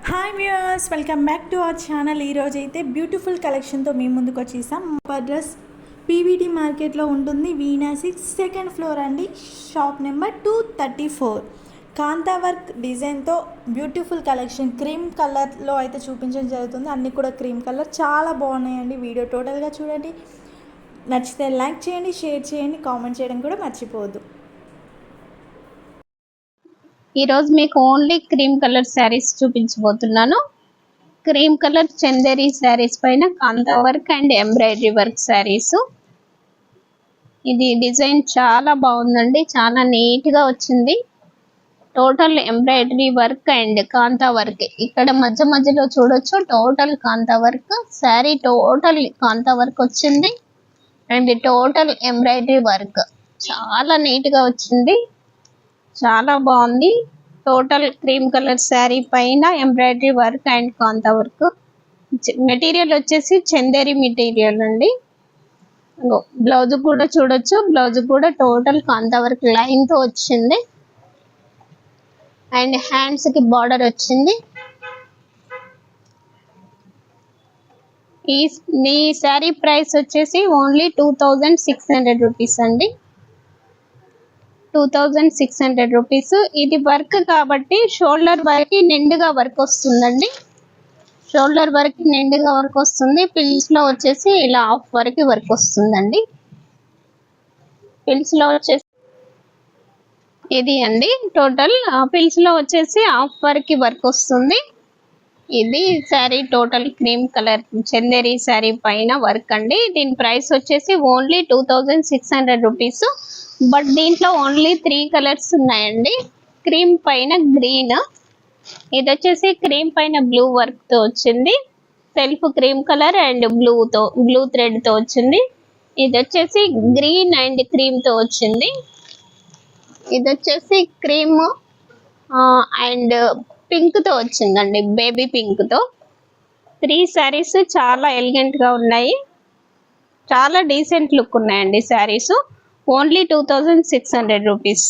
Hi viewers, welcome back to our channel. ఈరోజు అయితే beautiful కలెక్షన్తో మీ ముందుకు వచ్చేసాం. అడ్రస్ పీవీటీ మార్కెట్లో ఉంటుంది, వీనా6 సెకండ్ ఫ్లోర్ అండి. Shop number 234. కాంతా వర్క్ డిజైన్తో బ్యూటిఫుల్ కలెక్షన్ క్రీమ్ కలర్లో అయితే చూపించడం జరుగుతుంది. అన్నీ కూడా క్రీమ్ కలర్ చాలా బాగున్నాయండి. వీడియో టోటల్గా చూడండి. నచ్చితే లైక్ చేయండి, షేర్ చేయండి, కామెంట్ చేయడం కూడా మర్చిపోవద్దు. ఈరోజు మీకు ఓన్లీ క్రీమ్ కలర్ శారీస్ చూపించబోతున్నాను. క్రీమ్ కలర్ చందేరి శారీస్ పైన Kantha work and embroidery work saris. ఇది డిజైన్ చాలా బాగుందండి, చాలా నీట్గా వచ్చింది. Total embroidery work and Kanta work. ఇక్కడ మధ్య మధ్యలో చూడొచ్చు, టోటల్ కాంతా వర్క్. శారీ టోటల్ కాంతా వర్క్ వచ్చింది అండ్ టోటల్ ఎంబ్రాయిడరీ వర్క్. చాలా నీట్గా వచ్చింది, చాలా బాగుంది. టోటల్ క్రీమ్ కలర్ శారీ పైన embroidery work and Kanta work. Material వచ్చేసి చందేరి మెటీరియల్ అండి. బ్లౌజ్ కూడా చూడొచ్చు, బ్లౌజ్ కూడా టోటల్ కాంతా వర్క్ లైన్ తో వచ్చింది అండ్ హ్యాండ్స్ కి బార్డర్ వచ్చింది. ఈ శారీ ప్రైస్ వచ్చేసి ఓన్లీ 2600 రూపీస్ అండి. 2600 రూపీస్. ఇది వర్క్ కాబట్టి షోల్డర్ వరకు నిండుగా వర్క్ వస్తుందండి. షోల్డర్ వరకు నిండుగా వర్క్ వస్తుంది. పిల్స్ లో వచ్చేసి ఇలా హాఫ్ వరకు వర్క్ వస్తుందండి. పిల్స్ లో వచ్చేసి ఇది అండి టోటల్. పిల్స్ లో వచ్చేసి హాఫ్ వరకు వర్క్ వస్తుంది. ఇది sari total cream colour Chanderi sari పైన వర్క్ అండి. దీని ప్రైస్ వచ్చేసి ఓన్లీ 2600 రూపీస్. బట్ దీంట్లో ఓన్లీ 3 కలర్స్ ఉన్నాయండి. క్రీమ్ పైన గ్రీన్, ఇది వచ్చేసి క్రీమ్ పైన బ్లూ వర్క్ తో వచ్చింది. Self cream colour and blue thread తో వచ్చింది. ఇది వచ్చేసి గ్రీన్ అండ్ క్రీమ్ తో వచ్చింది. ఇది వచ్చేసి క్రీమ్ అండ్ పింక్ తో వచ్చిందండి, బేబీ పింక్ తో. 3 శారీస్ చాలా ఎలిగెంట్ గా ఉన్నాయి, చాలా డీసెంట్ లుక్ ఉన్నాయండి శారీస్. Only 2600 rupees.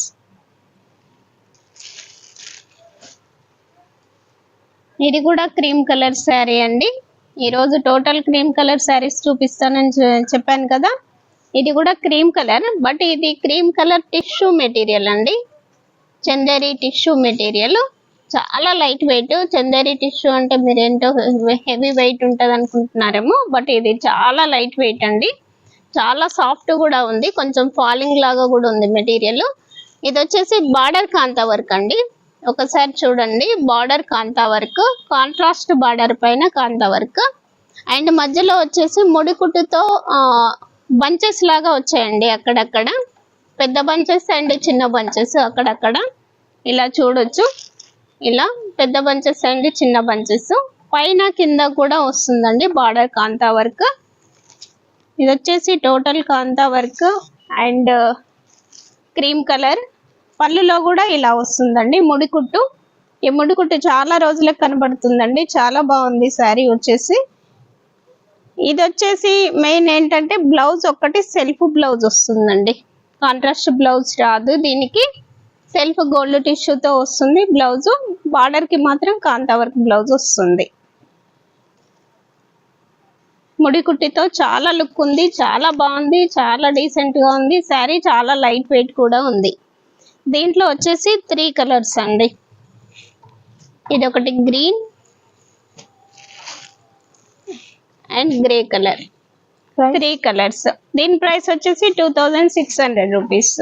ఇది కూడా క్రీమ్ కలర్ శారీ అండి. ఈరోజు టోటల్ క్రీమ్ కలర్ శారీస్ చూపిస్తానని చెప్పాను కదా. ఇది కూడా క్రీమ్ కలర్, బట్ ఇది క్రీమ్ కలర్ టిష్యూ మెటీరియల్ అండి. చందేరి టిష్యూ మెటీరియల్, చాలా లైట్ వెయిట్. చందేరి టిష్యూ అంటే మీరేంటో హెవీ వెయిట్ ఉంటుంది అనుకుంటున్నారేమో, బట్ ఇది చాలా లైట్ వెయిట్ అండి. చాలా సాఫ్ట్ కూడా ఉంది, కొంచెం ఫాలింగ్ లాగా కూడా ఉంది మెటీరియల్. ఇది వచ్చేసి బార్డర్ కాంతా వర్క్ అండి. ఒకసారి చూడండి, బార్డర్ కాంతా వర్క్, కాంట్రాస్ట్ బార్డర్ పైన కాంతా వర్క్ అండ్ మధ్యలో వచ్చేసి ముడికుట్టుతో బంచెస్ లాగా వచ్చాయండి. అక్కడక్కడ పెద్ద బంచెస్ అండ్ చిన్న బంచెస్ అక్కడక్కడ ఇలా చూడొచ్చు. ఇలా పెద్ద బంచెస్ అండ్ చిన్న బంచెస్ పైన కింద కూడా వస్తుందండి బార్డర్ కాంతా వర్క్. ఇది వచ్చేసి total Kanta work and cream colour. పళ్ళులో కూడా ఇలా వస్తుందండి ముడికుట్టు. ఈ ముడికుట్టు చాలా రోజులకు కనబడుతుందండి, చాలా బాగుంది శారీ వచ్చేసి. ఇది వచ్చేసి మెయిన్ ఏంటంటే బ్లౌజ్ ఒక్కటి సెల్ఫ్ బ్లౌజ్ వస్తుందండి, కాంట్రాస్ట్ బ్లౌజ్ రాదు దీనికి. సెల్ఫ్ గోల్డ్ టిష్యూతో వస్తుంది బ్లౌజ్. బార్డర్ కి మాత్రం కాంతా వర్క్ బ్లౌజ్ వస్తుంది. ముడికుట్టితో చాలా లుక్ ఉంది, చాలా బాగుంది, చాలా డీసెంట్ గా ఉంది శారీ. చాలా లైట్ వెయిట్ కూడా ఉంది. దీంట్లో వచ్చేసి 3 కలర్స్ అండి. ఇది ఒకటి green and grey colour, 3 colours. దీని ప్రైస్ వచ్చేసి 2600 రూపీస్.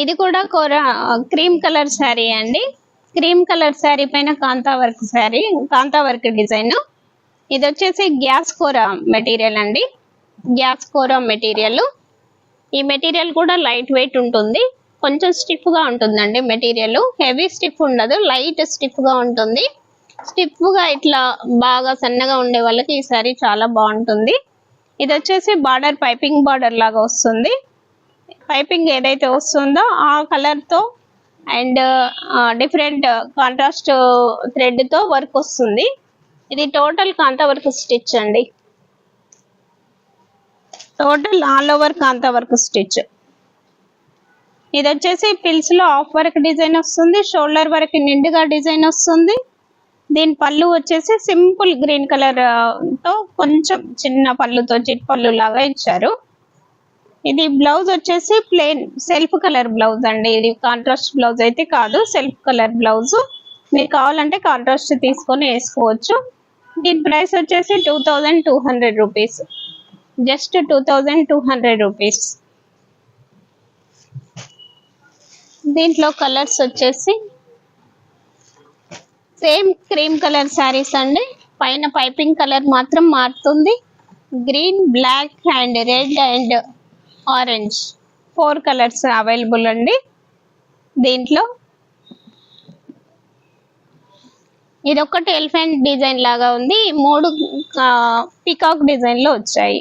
ఇది కూడా క్రీమ్ కలర్ శారీ అండి. క్రీమ్ కలర్ శారీ పైన కాంతా వర్క్ శారీ, కాంతా వర్క్ డిజైన్. ఇది వచ్చేసి గ్యాస్ కోరా మెటీరియల్ అండి, గ్యాస్ కోరా మెటీరియల్. ఈ మెటీరియల్ కూడా లైట్ వెయిట్ ఉంటుంది, కొంచెం స్టిఫ్ గా ఉంటుందండి మెటీరియల్. హెవీ స్టిఫ్ ఉండదు, లైట్ స్టిఫ్ గా ఉంటుంది. స్టిఫ్ గా ఇట్లా బాగా సన్నగా ఉండే వాళ్ళకి ఈ శారీ చాలా బాగుంటుంది. ఇది వచ్చేసి బార్డర్ పైపింగ్ బార్డర్ లాగా వస్తుంది. పైపింగ్ ఏదైతే వస్తుందో ఆ కలర్ తో అండ్ డిఫరెంట్ కాంట్రాస్ట్ థ్రెడ్ తో వర్క్ వస్తుంది. ఇది టోటల్ కాంతా వర్క్ స్టిచ్ అండి. టోటల్ ఆల్ ఓవర్ కాంతా వర్క్ స్టిచ్. ఇది వచ్చేసి పిల్స్ లో ఆఫ్ వర్క్ డిజైన్ వస్తుంది, షోల్డర్ వరకు నిండుగా డిజైన్ వస్తుంది. దీని పళ్ళు వచ్చేసి సింపుల్ గ్రీన్ కలర్ తో కొంచెం చిన్న పళ్ళుతో చిట్ పళ్ళు లాగా ఇచ్చారు. ఇది బ్లౌజ్ వచ్చేసి ప్లెయిన్ సెల్ఫ్ కలర్ బ్లౌజ్ అండి. ఇది కాంట్రాస్ట్ బ్లౌజ్ అయితే కాదు, సెల్ఫ్ కలర్ బ్లౌజ్. మీరు కావాలంటే కాంట్రాస్ట్ తీసుకొని వేసుకోవచ్చు. దీని ప్రైస్ వచ్చేసి 2200 రూపీస్, జస్ట్ 2200 రూపీస్. దీంట్లో కలర్స్ వచ్చేసి సేమ్ క్రీమ్ కలర్ శారీస్ అండి. పైన పైపింగ్ కలర్ మాత్రం మారుతుంది. Green, black and red and orange 4 colours available అండి. దీంట్లో ఇది ఒకటి ఎలిఫెంట్ డిజైన్ లాగా ఉంది, 3 పికాక్ డిజైన్ లో వచ్చాయి.